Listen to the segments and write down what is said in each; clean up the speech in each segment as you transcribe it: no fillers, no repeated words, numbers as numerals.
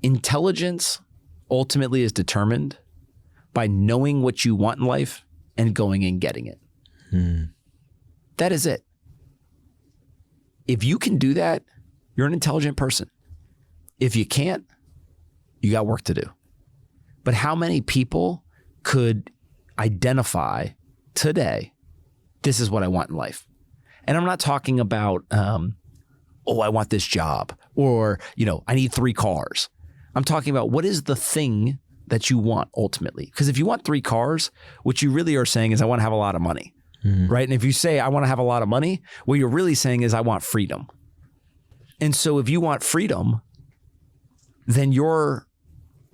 Intelligence ultimately is determined by knowing what you want in life and going and getting it. That is it. If you can do that, you're an intelligent person. If you can't, you got work to do. But how many people could identify today, this is what I want in life? And I'm not talking about, I want this job, or, I need 3 cars. I'm talking about what is the thing that you want ultimately. Because if you want 3 cars, what you really are saying is I want to have a lot of money, right? And if you say I want to have a lot of money, what you're really saying is I want freedom. And so if you want freedom, then you're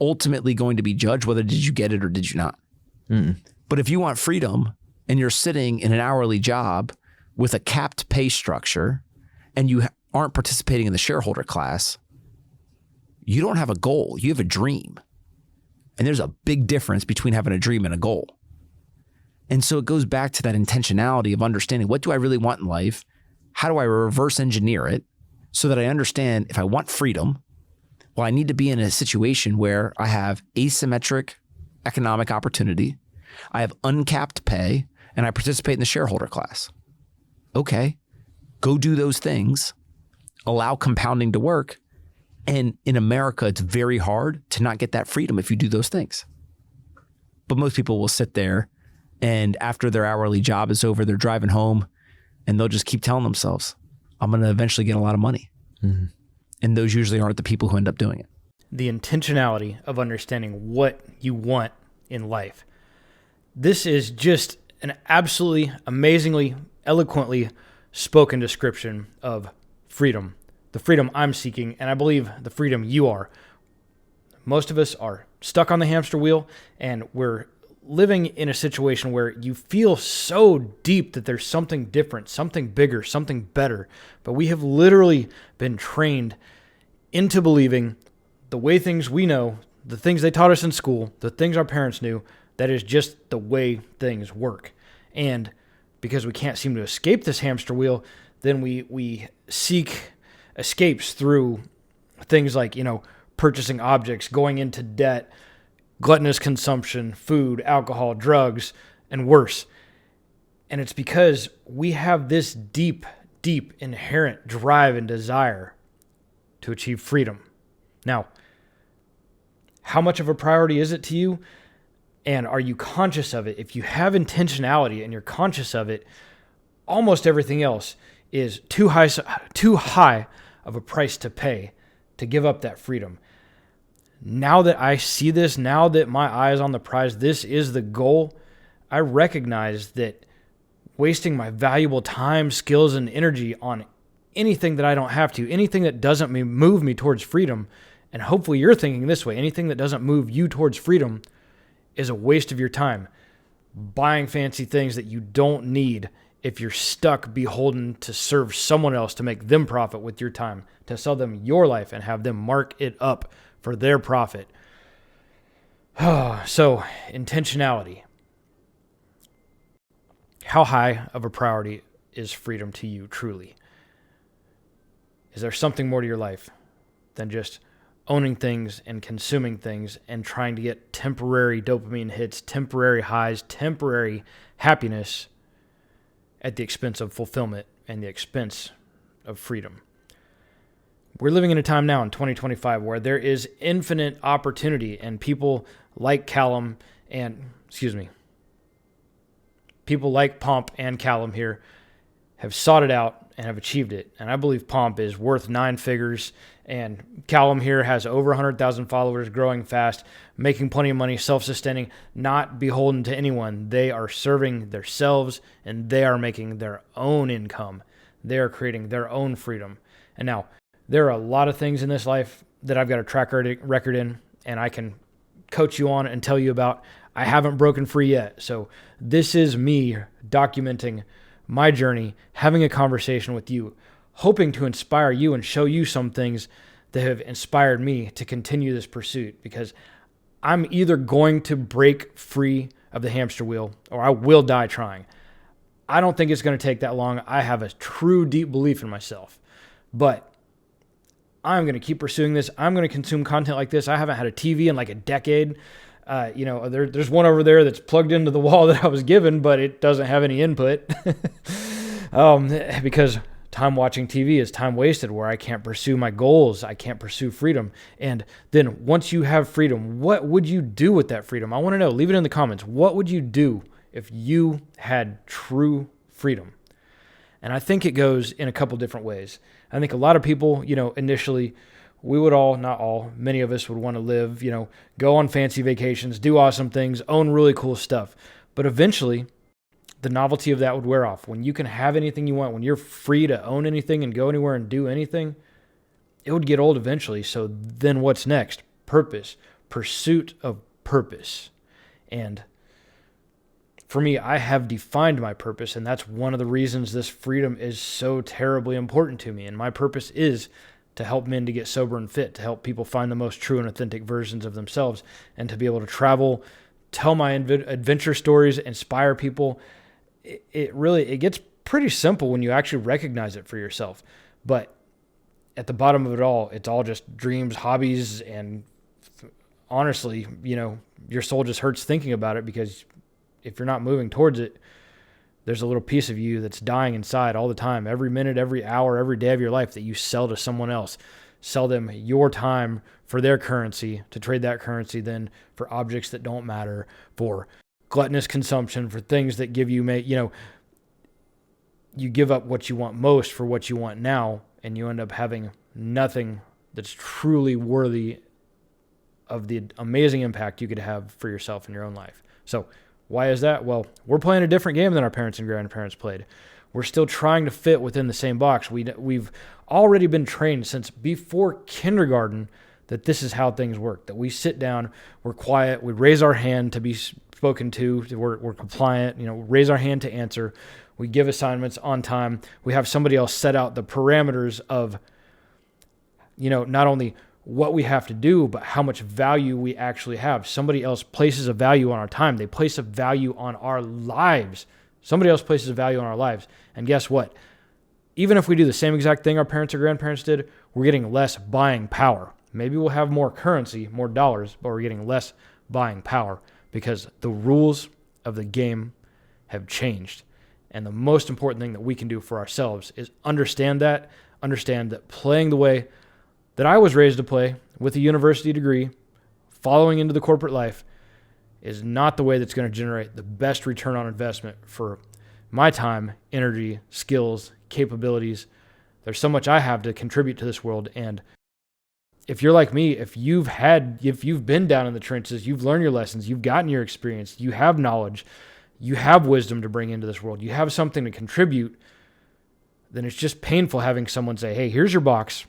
ultimately going to be judged whether did you get it or did you not. But if you want freedom and you're sitting in an hourly job with a capped pay structure and you aren't participating in the shareholder class, you don't have a goal, you have a dream. And there's a big difference between having a dream and a goal. And so it goes back to that intentionality of understanding, what do I really want in life? How do I reverse engineer it so that I understand if I want freedom, well, I need to be in a situation where I have asymmetric economic opportunity, I have uncapped pay, and I participate in the shareholder class. Okay, go do those things, allow compounding to work. And in America, it's very hard to not get that freedom if you do those things. But most people will sit there and after their hourly job is over, they're driving home and they'll just keep telling themselves, I'm going to eventually get a lot of money. And those usually aren't the people who end up doing it. The intentionality of understanding what you want in life. This is just an absolutely amazingly, eloquently spoken description of freedom. The freedom I'm seeking, and I believe the freedom you are. Most of us are stuck on the hamster wheel, and we're living in a situation where you feel so deep that there's something different, something bigger, something better. But we have literally been trained into believing the way things we know, the things they taught us in school, the things our parents knew, that is just the way things work. And because we can't seem to escape this hamster wheel, then we seek escapes through things like, purchasing objects, going into debt, gluttonous consumption, food, alcohol, drugs, and worse. And it's because we have this deep, deep inherent drive and desire to achieve freedom. Now, how much of a priority is it to you? And are you conscious of it? If you have intentionality and you're conscious of it, almost everything else is too high of a price to pay to give up that freedom. Now that I see this, now that my eye is on the prize, this is the goal, I recognize that wasting my valuable time, skills, and energy on anything that I don't have to, anything that doesn't move me towards freedom, and hopefully you're thinking this way, anything that doesn't move you towards freedom is a waste of your time. Buying fancy things that you don't need if you're stuck beholden to serve someone else to make them profit with your time, to sell them your life and have them mark it up for their profit. So, intentionality. How high of a priority is freedom to you, truly? Is there something more to your life than just owning things and consuming things and trying to get temporary dopamine hits, temporary highs, temporary happiness at the expense of fulfillment and the expense of freedom? We're living in a time now in 2025 where there is infinite opportunity, and people like Callum people like Pomp and Callum here have sought it out and have achieved it. And I believe Pomp is worth 9 figures, and Callum here has over 100,000 followers, growing fast, making plenty of money, self-sustaining, not beholden to anyone. They are serving themselves, and they are making their own income. They are creating their own freedom. And now, there are a lot of things in this life that I've got a track record in, and I can coach you on and tell you about. I haven't broken free yet. So this is me documenting my journey, having a conversation with you, hoping to inspire you and show you some things that have inspired me to continue this pursuit, because I'm either going to break free of the hamster wheel or I will die trying. I don't think it's going to take that long. I have a true deep belief in myself, but I'm going to keep pursuing this. I'm going to consume content like this. I haven't had a TV in like a decade. There's one over there that's plugged into the wall that I was given, but it doesn't have any input because time watching TV is time wasted where I can't pursue my goals. I can't pursue freedom. And then once you have freedom, what would you do with that freedom? I want to know. Leave it in the comments. What would you do if you had true freedom? And I think it goes in a couple different ways. I think a lot of people, initially, we would all, not all, many of us would want to live, go on fancy vacations, do awesome things, own really cool stuff. But eventually, the novelty of that would wear off. When you can have anything you want, when you're free to own anything and go anywhere and do anything, it would get old eventually. So then what's next? Purpose, pursuit of purpose. And for me, I have defined my purpose, and that's one of the reasons this freedom is so terribly important to me. And my purpose is to help men to get sober and fit, to help people find the most true and authentic versions of themselves, and to be able to travel, tell my adventure stories, inspire people. It gets pretty simple when you actually recognize it for yourself. But at the bottom of it all, it's all just dreams, hobbies, and honestly, your soul just hurts thinking about it, because if you're not moving towards it, there's a little piece of you that's dying inside all the time, every minute, every hour, every day of your life that you sell to someone else. Sell them your time for their currency, to trade that currency then for objects that don't matter, for gluttonous consumption, for things that give you, you give up what you want most for what you want now, and you end up having nothing that's truly worthy of the amazing impact you could have for yourself in your own life. So why is that? Well, we're playing a different game than our parents and grandparents played. We're still trying to fit within the same box. We've already been trained since before kindergarten that this is how things work, that we sit down, we're quiet, we raise our hand to be spoken to, we're compliant, raise our hand to answer, we give assignments on time, we have somebody else set out the parameters of, not only what we have to do, but how much value we actually have. Somebody else places a value on our time. They place a value on our lives. Somebody else places a value on our lives. And guess what? Even if we do the same exact thing our parents or grandparents did, we're getting less buying power. Maybe we'll have more currency, more dollars, but we're getting less buying power because the rules of the game have changed. And the most important thing that we can do for ourselves is understand that playing the way that I was raised to play with a university degree, following into the corporate life, is not the way that's going to generate the best return on investment for my time, energy, skills, capabilities. There's so much I have to contribute to this world. And if you're like me, if you've been down in the trenches, you've learned your lessons, you've gotten your experience, you have knowledge, you have wisdom to bring into this world, you have something to contribute, then it's just painful having someone say, hey, here's your box.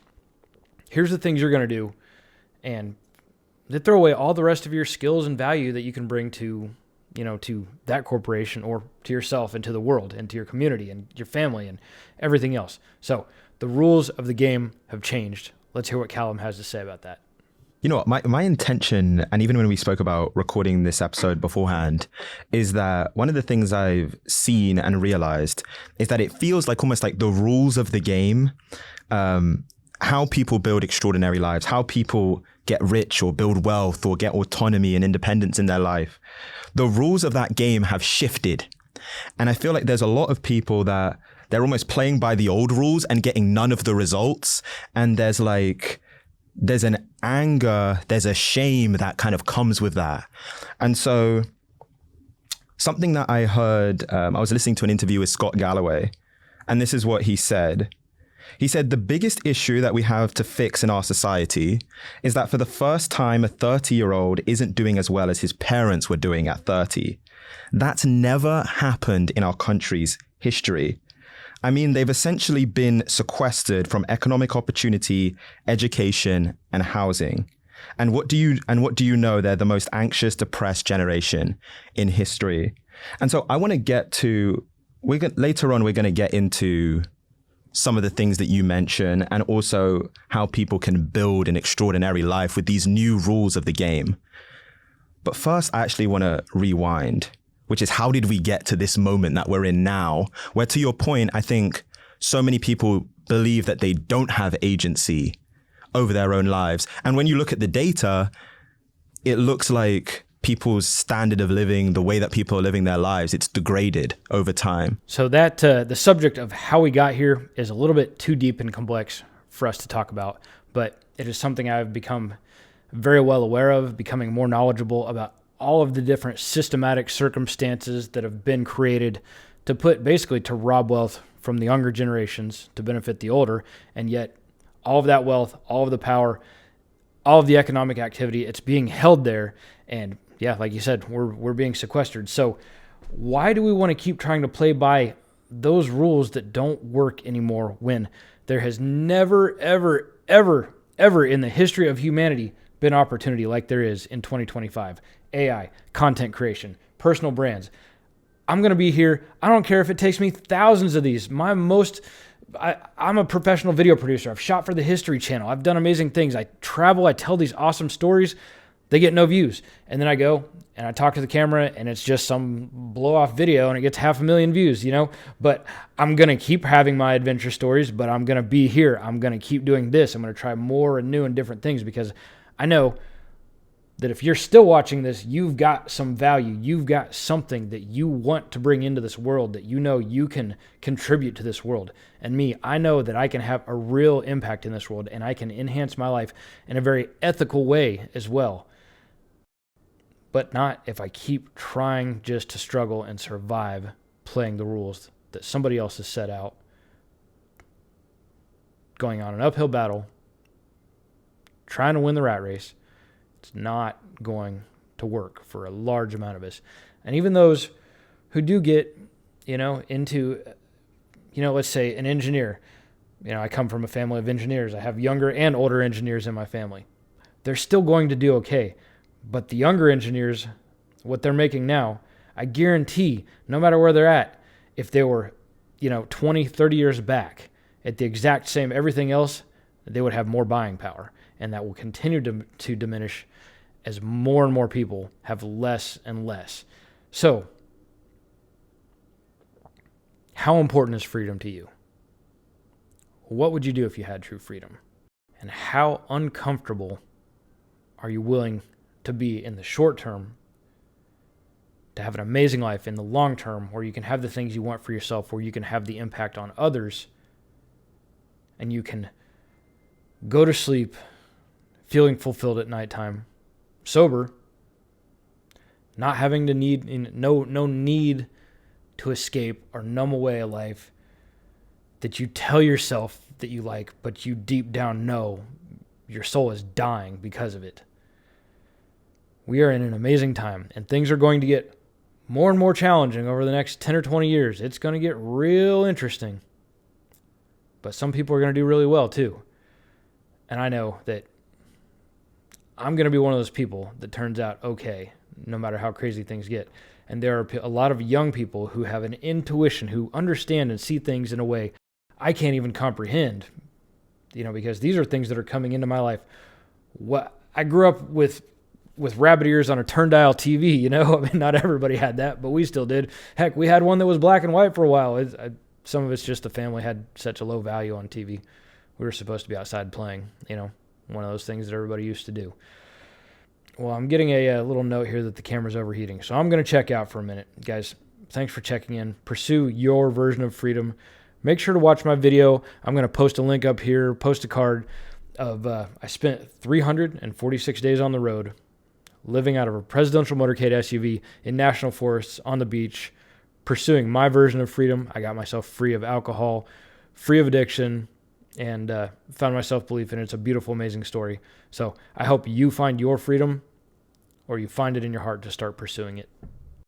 Here's the things you're going to do, and they throw away all the rest of your skills and value that you can bring to, to that corporation or to yourself and to the world and to your community and your family and everything else. So the rules of the game have changed. Let's hear what Callum has to say about that. You know what, my intention, and even when we spoke about recording this episode beforehand, is that one of the things I've seen and realized is that it feels like almost like the rules of the game, how people build extraordinary lives, how people get rich or build wealth or get autonomy and independence in their life. The rules of that game have shifted. And I feel like there's a lot of people that they're almost playing by the old rules and getting none of the results. And there's an anger, there's a shame that kind of comes with that. And so something that I heard, I was listening to an interview with Scott Galloway, and this is what he said. He said, the biggest issue that we have to fix in our society is that for the first time, a 30-year-old isn't doing as well as his parents were doing at 30. That's never happened in our country's history. I mean, they've essentially been sequestered from economic opportunity, education, and housing. And what do you know? They're the most anxious, depressed generation in history. And so I want to get to, later on, we're going to get into some of the things that you mention, and also how people can build an extraordinary life with these new rules of the game. But first, I actually want to rewind, which is how did we get to this moment that we're in now, where, to your point, I think so many people believe that they don't have agency over their own lives. And when you look at the data, it looks like people's standard of living, the way that people are living their lives, it's degraded over time. So that the subject of how we got here is a little bit too deep and complex for us to talk about, but it is something I've become very well aware of, becoming more knowledgeable about all of the different systematic circumstances that have been created to basically to rob wealth from the younger generations to benefit the older, and yet all of that wealth, all of the power, all of the economic activity, it's being held there. And yeah, like you said, we're being sequestered. So why do we want to keep trying to play by those rules that don't work anymore when there has never, ever, ever, ever in the history of humanity been opportunity like there is in 2025? AI, content creation, personal brands. I'm going to be here. I don't care if it takes me thousands of these. I'm a professional video producer. I've shot for the History Channel. I've done amazing things. I travel. I tell these awesome stories. They get no views. And then I go and I talk to the camera and it's just some blow off video and it gets 500,000 views, But I'm going to keep having my adventure stories, but I'm going to be here. I'm going to keep doing this. I'm going to try more and new and different things because I know that if you're still watching this, you've got some value. You've got something that you want to bring into this world that you can contribute to this world. And me, I know that I can have a real impact in this world and I can enhance my life in a very ethical way as well. But not if I keep trying just to struggle and survive playing the rules that somebody else has set out, going on an uphill battle, trying to win the rat race. It's not going to work for a large amount of us. And even those who do get, into, let's say an engineer. I come from a family of engineers. I have younger and older engineers in my family. They're still going to do okay. But the younger engineers, what they're making now, I guarantee, no matter where they're at, if they were, 20, 30 years back at the exact same everything else, they would have more buying power. And that will continue to diminish as more and more people have less and less. So, how important is freedom to you? What would you do if you had true freedom? And how uncomfortable are you willing to be in the short term to have an amazing life in the long term where you can have the things you want for yourself, where you can have the impact on others, and you can go to sleep feeling fulfilled at nighttime, sober, not having to no need to escape or numb away a life that you tell yourself that you like, but you deep down know your soul is dying because of it. We are in an amazing time, and things are going to get more and more challenging over the next 10 or 20 years. It's going to get real interesting. But some people are going to do really well too. And I know that I'm going to be one of those people that turns out okay, no matter how crazy things get. And there are a lot of young people who have an intuition, who understand and see things in a way I can't even comprehend, because these are things that are coming into my life. I grew up with rabbit ears on a turn-dial TV, I mean, not everybody had that, but we still did. Heck, we had one that was black and white for a while. Some of it's just the family had such a low value on TV. We were supposed to be outside playing, one of those things that everybody used to do. Well, I'm getting a little note here that the camera's overheating, so I'm going to check out for a minute. Guys, thanks for checking in. Pursue your version of freedom. Make sure to watch my video. I'm going to post a link up here, post a card of I spent 346 days on the road, living out of a presidential motorcade SUV in national forests on the beach, pursuing my version of freedom. I got myself free of alcohol, free of addiction, and found my self-belief, and it's a beautiful, amazing story. So I hope you find your freedom, or you find it in your heart to start pursuing it.